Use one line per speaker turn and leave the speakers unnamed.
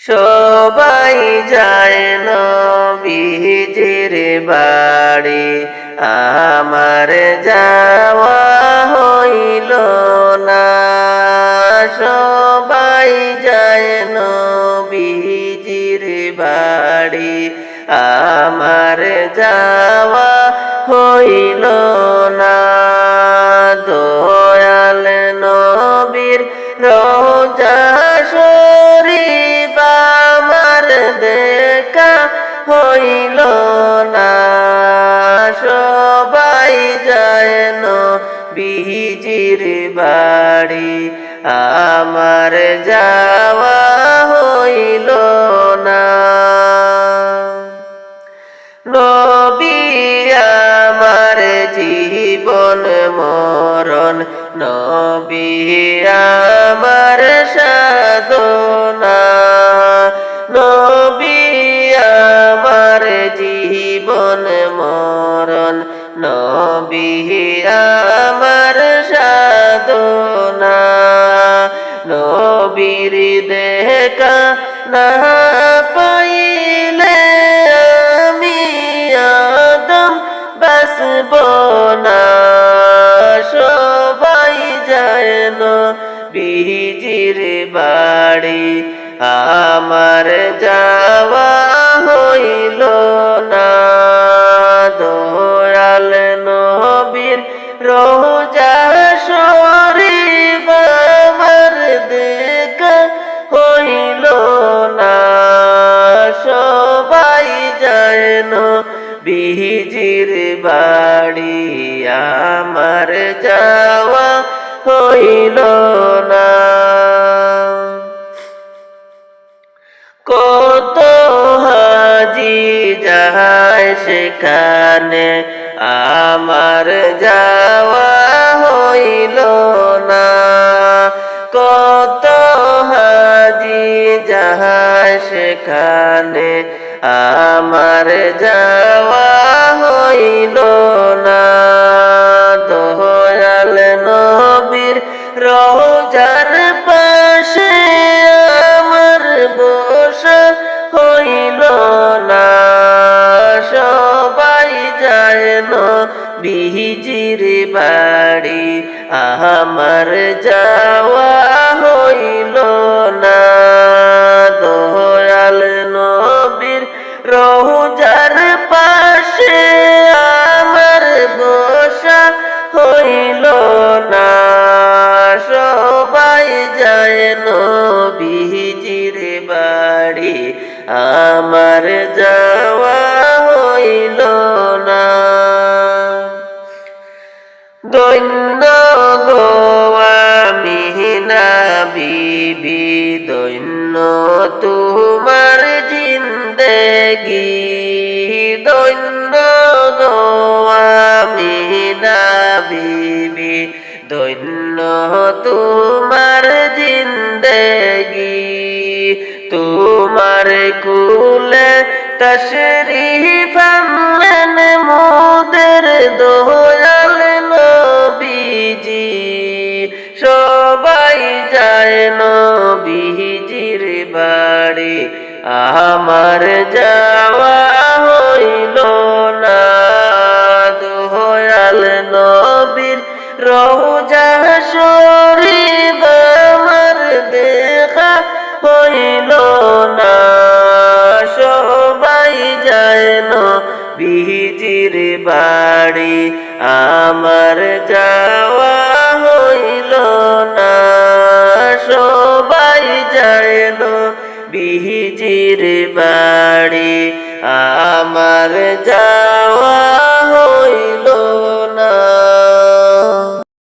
সবাই যায় নবীজির বাড়ি, আমার যাওয়া হইল না। সবাই যায় নবীজির বাড়ি, আমার যাওয়া হইল না। দয়াল নবীর রোজা শরীফ আমার দেখা হইল না। সবাই যায় নবীজির বাড়ি, আমার যাওয়া হইল না। নবী আমার জীবন মরণ, নবী আমার সাধনা। নবী আমার জীবন মরণ, নবী আমার সাধনা। নবীর দেখা না পাইলে আমি আদম বাঁচব না। সবাই যায় নবীজির বাড়ি, আমার যাওয়া হইল না। দয়াল নবীর রোজা শরীফ আমার দেখা হইল না। সবাই যায় নবীজির বাড়ি, আমার যাওয়া হইল না। কত হাজি যায় সেখানে, আমার যাওয়া হইল না। কত হাজি যায় সেখানে, আমার যাওয়া হইল না। দয়াল নবীর রোজার পাশে আমার বসা হইল না। সবাই যায় নবীজির বাড়ি, আমার যাওয়া হইল না। দয়াল নবীর রোজার পাশে আমার বসা হইল না। সবাই যায় নবীজির বাড়ি, আমার যাওয়া হইল না। দৈন্য গো আমিনা বিবি, দৈন্য তোমার জিন্দেগি। দৈন্য গো আমিনা বিবি, দৈন্য তোমার জিন্দেগি। তোমার কুলে তশরীফ আনলেন মোদের দয়াল নবীজি। সবাই যায় নবীজির বাড়ি, আমার যাওয়া হইল না। দয়াল নবীর রোজা শরীফ আমার দেখা হইল না। সবাই যায় নবীজির বাড়ি, আমার যাওয়া হইল না। সবাই যায় নবীজির বাড়ি, আমার যাওয়া